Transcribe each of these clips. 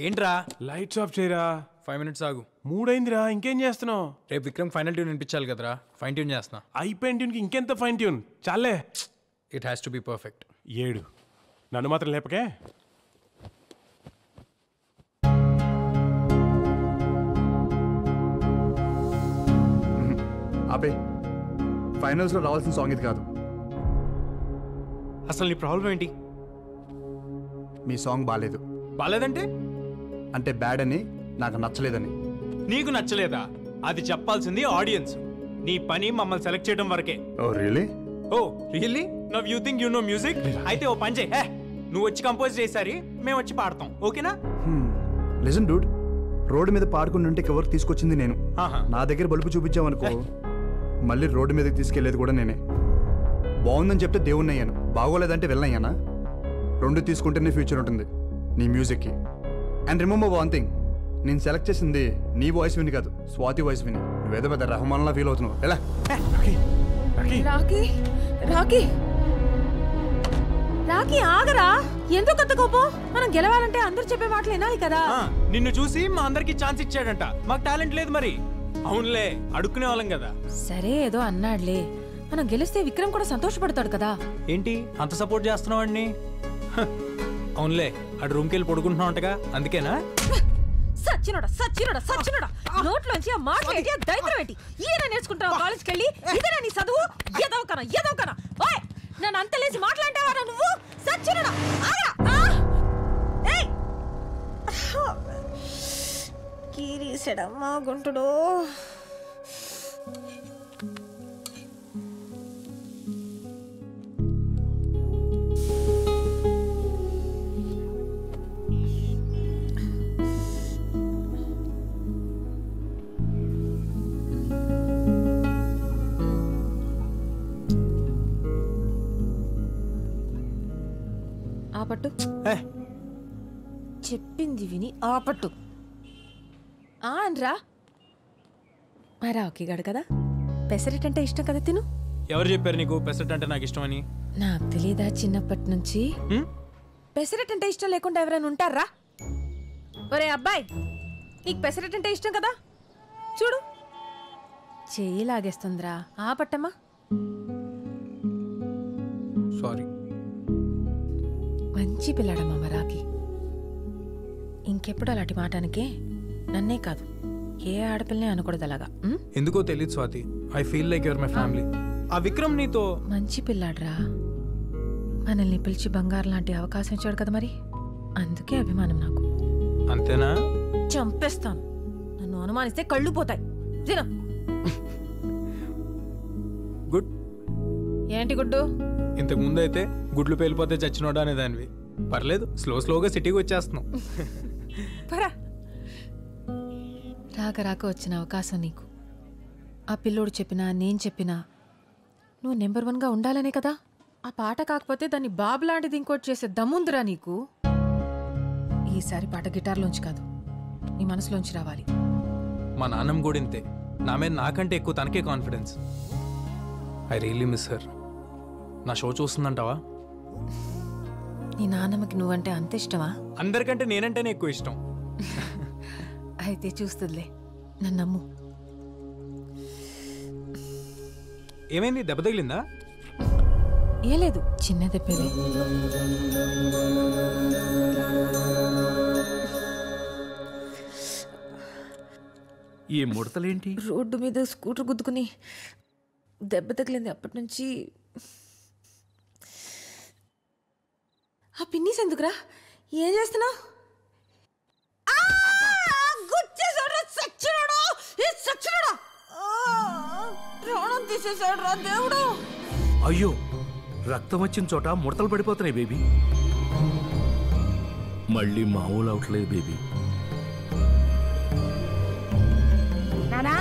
ఏంట్రా lights off చేయరా. 5 minutes ఆగు. 3 అయిందిరా, ఇంకేం చేస్తున్నావు? రేపు విక్రమ్ ఫైనల్ ట్యూన్ వినిపించాలి కదరా, ఫైన్ ట్యూన్ చేస్తున్నా. అయిపోయిన ట్యూన్కి ఇంకెంత ఫైన్ ట్యూన్? చాలే. It has to be perfect. 7 నన్ను మాత్రం లేపకే. అబే ఫైనల్స్లో రావాల్సిన సాంగ్ ఇది కాదు. అసలు నీ ప్రాబ్లం ఏంటి? మీ సాంగ్ బాగాలేదు. బాలేదంటే? అంటే బ్యాడ్ అని, నాకు నచ్చలేదని. నీకు నచ్చలేదా? అది చెప్పాల్సింది ఆడియన్స్. నీ పని మమ్మల్ని సెలెక్ట్ చేయడం వరకే. Oh really? Oh really? Now you think you know music? అయితే ఓ పని చేయి, నువ్వు వచ్చి కంపోజ్ చేసారి మేము వచ్చి పాడతాం, ఓకేనా? లిజన్ డూడ్, రోడ్డు మీద పాడుకుని ఉంటే ఎవరికి తీసుకొచ్చింది నేను. నా దగ్గర బలుపు చూపించావనుకో, మళ్ళీ రోడ్డు మీదకి తీసుకెళ్లేది కూడా నేనే. బాగుందని చెప్తే దేవుణ్ణి అయ్యాను, బాగోలేదంటే వెళ్ళయ్యానా? 2 తీసుకుంటేనే ఫ్యూచర్ ఉంటుంది నీ మ్యూజిక్కి. అండ్ రిమెంబర్ వన్ థింగ్, నేను సెలెక్ట్ చేసింది నీ వాయిస్ విని కాదు, స్వాతి వాయిస్ విని. నువ్వేదో పెద్ద రెహమాన్లా ఫీల్ అవుతున్నావు. ఎలా? రాకీ రాకీ రాకీ ఆగరా, ఎందుకు అంత కోపం? మనం గెలవాలంటే అందరూ చెప్పే మాటలు వినాలి కదా. నిన్ను చూసి మా అందరికి ఛాన్స్ ఇచ్చాడంట, మాకు టాలెంట్ లేదు మరి. అవునులే, అడుక్కునే వాళ్ళం కదా. సరే ఏదో అన్నాడులే, మనం గెలిస్తే విక్రమ్ కూడా సంతోషపడతాడు కదా. ఏంటి అంత సపోర్ట్ చేస్తున్నావు అండి? అవునులే, అటు రూమ్కి వెళ్ళి పడుకుంటున్నావు అంటగా, అందుకేనా? సచ్చినోడా సచ్చినోడా సచ్చినోడా, నోట్లోంచి ఆ మాట ఏంటి, ఆ దైత్రం ఏంటి? ఈయన నేర్చుకుంటావు కాలేజ్కి వెళ్ళి? ఇదేనా నీ చదువు? ఎదవకనా ఓయ్, నన్ను అంత లేచి మాట్లాంటావారా నువ్వు? సచ్చినోడా కీరీసెడమ్మా గుంటుడు. ఆపట్టు, చెప్పింది విని ఆపట్టు. అనరా, మా రాకీ గడు కదా, పెసరెట్ అంటే ఇష్టం కదా, తిను. ఎవరు చెప్పారు నీకు పెసరెట్ అంటే నాకు ఇష్టం అని? నాకు తెలీదా చిన్నప్పటి నుంచి? పెసరెట్ అంటే ఇష్టం లేకుండా ఎవరైనా ఉంటారా? ఒరే అబ్బాయి, నీకు పెసరెట్ అంటే ఇష్టం కదా, చూడు చెయ్యి లాగేస్తుందిరా. ఆపట్టమ్మా. సారీ. మంచి పిల్లాడమ్మా మా రాకీ. ఇంకెప్పుడు అలాంటి మాటానికే నన్నే కాదు, ఏ ఆడపిల్లనే అనకూడదు అలాగా. ఎందుకో తెలియదు Swathi, I feel like your my family. ఆ విక్రమ్ నీతో మంచి పిల్లాడ్రా, మనల్ని పిలిచి బంగారు లాంటి అవకాశం ఇచ్చాడు కదా, మరి అందుకే అభిమానం నాకు. అంతేనా? చంపేస్తాను, నన్ను అనుమానిస్తే కళ్ళు పోతాయి. తిను. గుడ్. ఏంటి గుడ్డు? ఇంతకు ముందు అయితే గుడ్లు పేలిపోతే చచ్చినోడా అనేదానివి. పర్లేదు, స్లోగా సిటీకి వచ్చేస్తున్నావు. రాక వచ్చిన అవకాశం నీకు. ఆ పిల్లోడు చెప్పినా నేను చెప్పినా నువ్వు నెంబర్ 1గా ఉండాలనే కదా. ఆ పాట కాకపోతే దాన్ని బాబు లాంటిది ఇంకోటి చేసే దమ్ముందిరా నీకు. ఈసారి పాట గిటార్లోంచి కాదు, నీ మనసులోంచి రావాలి. మా నాన్నమ్మ కూడా ఇంతే, నా మీద నాకంటే ఎక్కువ తనకే confidence. I really miss her. నా షో చూస్తుందంటావా? నీ నాన్నమ్మకి నువ్వంటే అంత ఇష్టమా? అందరికంటే నేనంటేనే ఎక్కువ ఇష్టం. అయితే చూస్తుందిలే, నన్ను నమ్ము. ఏమైంది, దెబ్బ తగిలిందా? ఏ లేదు, చిన్న దెబ్బలే. ఈ ముడతలేంటి? రోడ్డు మీద స్కూటర్ గుద్దుకుని దెబ్బ తగిలింది. అప్పటి నుంచి ఆ పిన్నీస్ ఎందుకురా? ఏం చేస్తున్నావు? ప్రాణం తీసేసాడు రా దేవుడు. అయ్యో, రక్తం వచ్చిన చోట ముడతలు పడిపోతున్నాయి బేబీ. మళ్ళీ మామూలు అవట్లేదు బేబీ. నానా,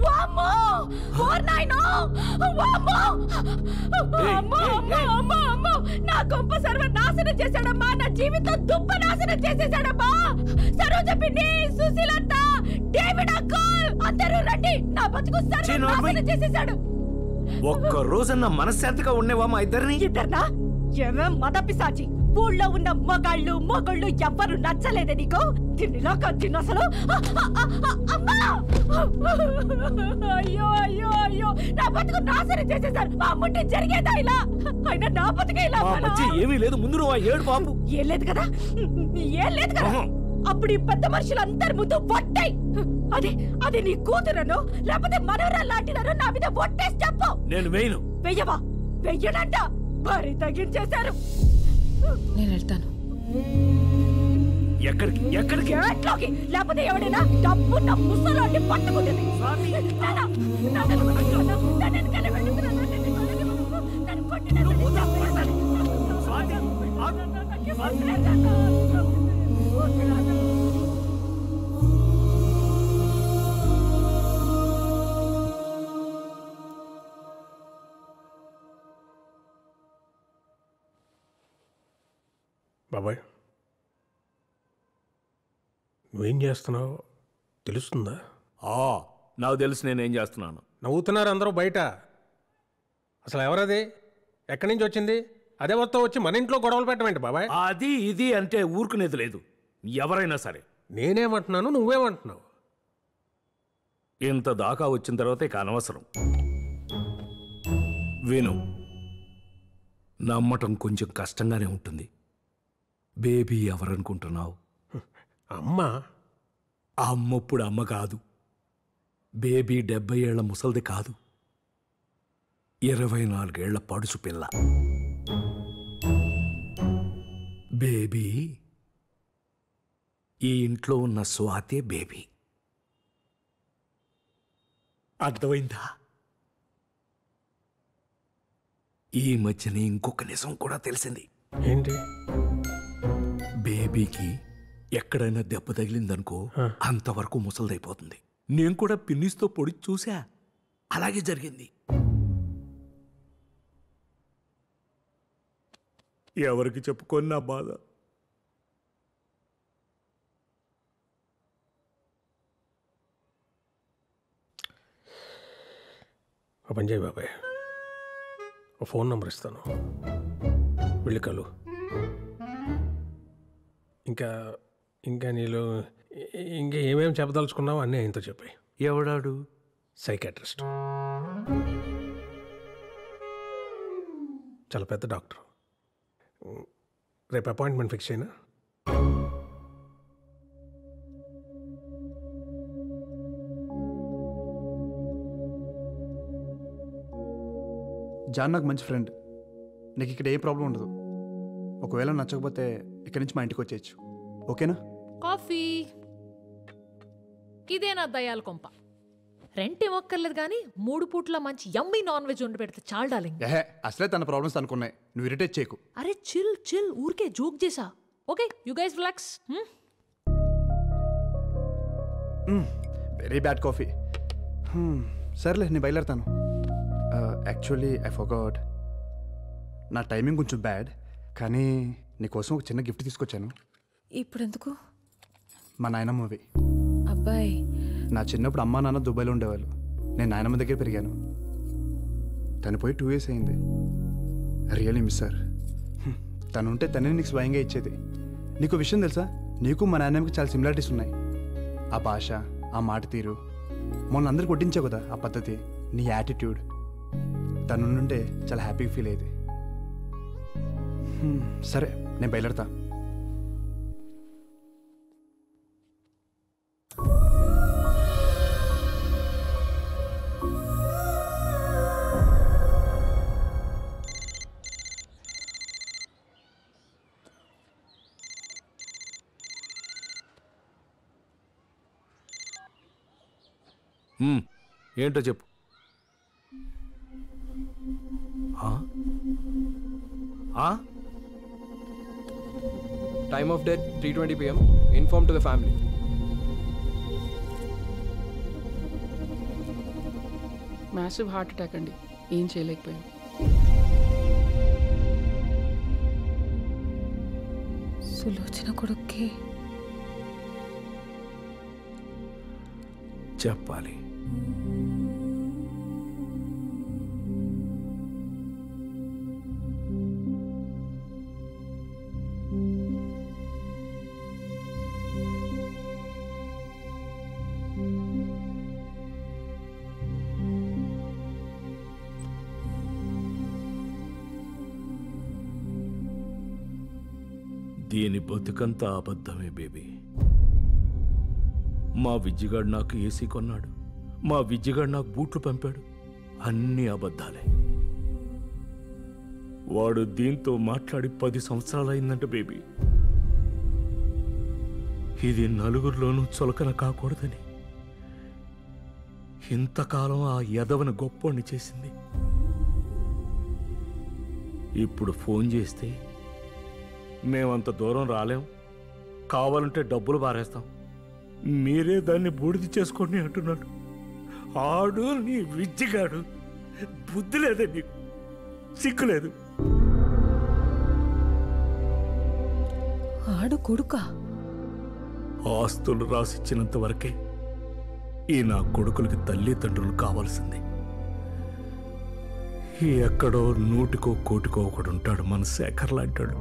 వామ్మో, ఓర్ నాయనో, వామ్మో, అమ్మో అమ్మో అమ్మో అమ్మో, నా గొప్ప సర్వ నాశనం చేశాడమ్మా, నా జీవితం దుప్ప నాశనం చేసేసాడమ్మా. సర్వ పిన్ని, సుశీలత్త, డేవిడ్ అంకుల్ అందరూ రండి. నా బతుకు సర్వనాశనం చేసేశాడు. ఒక్క రోజన్న మనశ్శాంతిగా ఉండేవా మా ఇద్దరిని? ఇద్దర్నా? ఏమేం మద పిశాచి. ఊళ్ళో ఉన్న మొగళ్ళు ఎవ్వరు నచ్చలేదే నీకు? తిన్నిలా తిన్న అసలు. అయ్యో అయ్యో అయ్యో, నా బతుకు నాశనం చేసేసారు. మా అమ్ముంటే జరిగేదా ఇలా? అయినా నా బతుకే ఇలా. ఏమీ లేదు, ముందు నువ్వు ఏడు బాబు. ఏం లేదు కదా, ఏం లేదు కదా. అప్పుడు ఈ పెద్ద మనుషులందరి ముందు ఒట్టాయి. అది నీ కూతురను లేకపోతే మనవరాలు లాంటిదను నా మీద ఒట్టేసి చెప్పు. నేను వేయను. వెయ్యవా? వెయ్యనంట. భారీ తగ్గించేశారు. నేను వెళ్తాను. ఎక్కడికి? ఎట్లోకి? లేకపోతే ఎవడైనా డబ్బున్న ముసలాంటి పట్టుకుంటుంది. బాబాయ్, నువ్వేం చేస్తున్నావు తెలుస్తుందా? నాకు తెలుసు నేనేం చేస్తున్నాను. నవ్వుతున్నారు అందరూ బయట. అసలు ఎవరది? ఎక్కడి నుంచి వచ్చింది? అదే వస్తా వచ్చి మన ఇంట్లో గొడవలు పెట్టమేంటి బాబాయ్? అది ఇది అంటే ఊరుకునేది లేదు. ఎవరైనా సరే. నేనేమంటున్నాను, నువ్వేమంటున్నావు? ఇంత దాకా వచ్చిన తర్వాత ఇక అనవసరం. విను, నమ్మటం కొంచెం కష్టంగానే ఉంటుంది. బేబీ ఎవరనుకుంటున్నావు? అమ్మా. అమ్మప్పుడు అమ్మ కాదు. బేబీ 70 ఏళ్ల ముసల్ది కాదు, 24 ఏళ్ల పడుచు పిల్ల. బేబీ ఈ ఇంట్లో ఉన్న స్వాతే బేబీ. అర్థమైందా? ఈ మధ్యనే ఇంకొక నిజం కూడా తెలిసింది. ఏంటి? బేబీకి ఎక్కడైనా దెబ్బ తగిలిందనుకో అంతవరకు ముసలిదైపోతుంది. నేను కూడా పిన్నిస్తో పొడి చూసా, అలాగే జరిగింది. ఎవరికి చెప్పుకొని నా బాధ. ఒక పని చేయి బాబాయ్, ఒక ఫోన్ నెంబర్ ఇస్తాను, వెళ్ళి కలు. ఇంకా నీళ్ళు ఇంకా ఏమేమి చెప్పదలుచుకున్నావు అన్నీ ఆయనతో చెప్పాయి. ఎవడాడు? సైకాట్రిస్ట్, చాలా పెద్ద డాక్టర్. రేపు అపాయింట్మెంట్ ఫిక్స్ అయినా? జాన్ నాకు మంచి ఫ్రెండ్. నీకు ఇక్కడ ఏ ప్రాబ్లం ఉండదు. ఒకవేళ నచ్చకపోతే ఇక్కడి నుంచి మా ఇంటికి వచ్చేయచ్చు. ఓకేనా? కాఫీ. ఇదేనా దయాల కొంప? రెంట్ ఇవ్వక్కర్లేదు కానీ 3 పూట్ల మంచి యమ్మీ నాన్ వెజ్ వండి పెడితే చాలు డార్లింగ్. అసలే తన ప్రాబ్లమ్స్ అనుకున్నాయి, నువ్వు ఇరిటేట్ చేయకు. అరే చిల్ ఊరికే జోక్ చేసా. Okay you guys relax. Very bad coffee. సర్లే నేను బయలుదేరుతాను. యాక్చువల్లీ ఐ ఫర్గాట్, నా టైమింగ్ కొంచెం బ్యాడ్, కానీ నీకోసం ఒక చిన్న గిఫ్ట్ తీసుకొచ్చాను. ఇప్పుడు ఎందుకు? మా నాయనమ్మవి. అబ్బాయి, నా చిన్నప్పుడు అమ్మా నాన్న దుబాయ్లో ఉండేవాళ్ళు. నేను నాయనమ్మ దగ్గర పెరిగాను. తను పోయి 2 years అయింది. Really miss sir. తను ఉంటే తనే నీకు స్వయంగా ఇచ్చేది. నీకు విషయం తెలుసా, నీకు మా నాయనమ్మకి చాలా సిమిలారిటీస్ ఉన్నాయి. ఆ భాష, ఆ మాట తీరు, మొన్న అందరికి కొట్టించావు కదా ఆ పద్ధతి, నీ యాటిట్యూడ్. తను ఉంటే చాలా హ్యాపీగా ఫీల్ అయ్యేది. సరే నేను బయలుదేరతా. ఏంటో చెప్పు. Time of death 3:20 PM. Inform to the family. Massive heart attack అండి, ఏం చేయలేకపోయాం. సులోచన కొడుక్కి చెప్పాలి. దీని బతుకంతా అబద్ధమే బేబీ. మా విజ్జిగాడు నాకు ఏసీ కొన్నాడు, మా విజ్జిగాడు నాకు బూట్లు పంపాడు, అన్నీ అబద్ధాలే. వాడు దీంతో మాట్లాడి 10 సంవత్సరాలైందంట బేబీ. ఇది నలుగురిలోనూ చులకన కాకూడదని ఇంతకాలం ఆ యదవని గొప్పోణ్ణి చేసింది. ఇప్పుడు ఫోన్ చేస్తే మేమంత దూరం రాలేం, కావాలంటే డబ్బులు పారేస్తాం, మీరే దాన్ని బూడిద చేసుకోండి అంటున్నాడు. ఆడు నీ విజ్జిగాడు. బుద్ధి లేదే నీకు, సిగ్గులేదు. ఆడు కొడుకా? ఆస్తులు రాసిచ్చినంత వరకే ఈ నా కొడుకులకి తల్లిదండ్రులు కావాల్సింది. ఎక్కడో 100కో 1 కోటికో ఒకడు ఉంటాడు మన శేఖర్ లాంటాడు.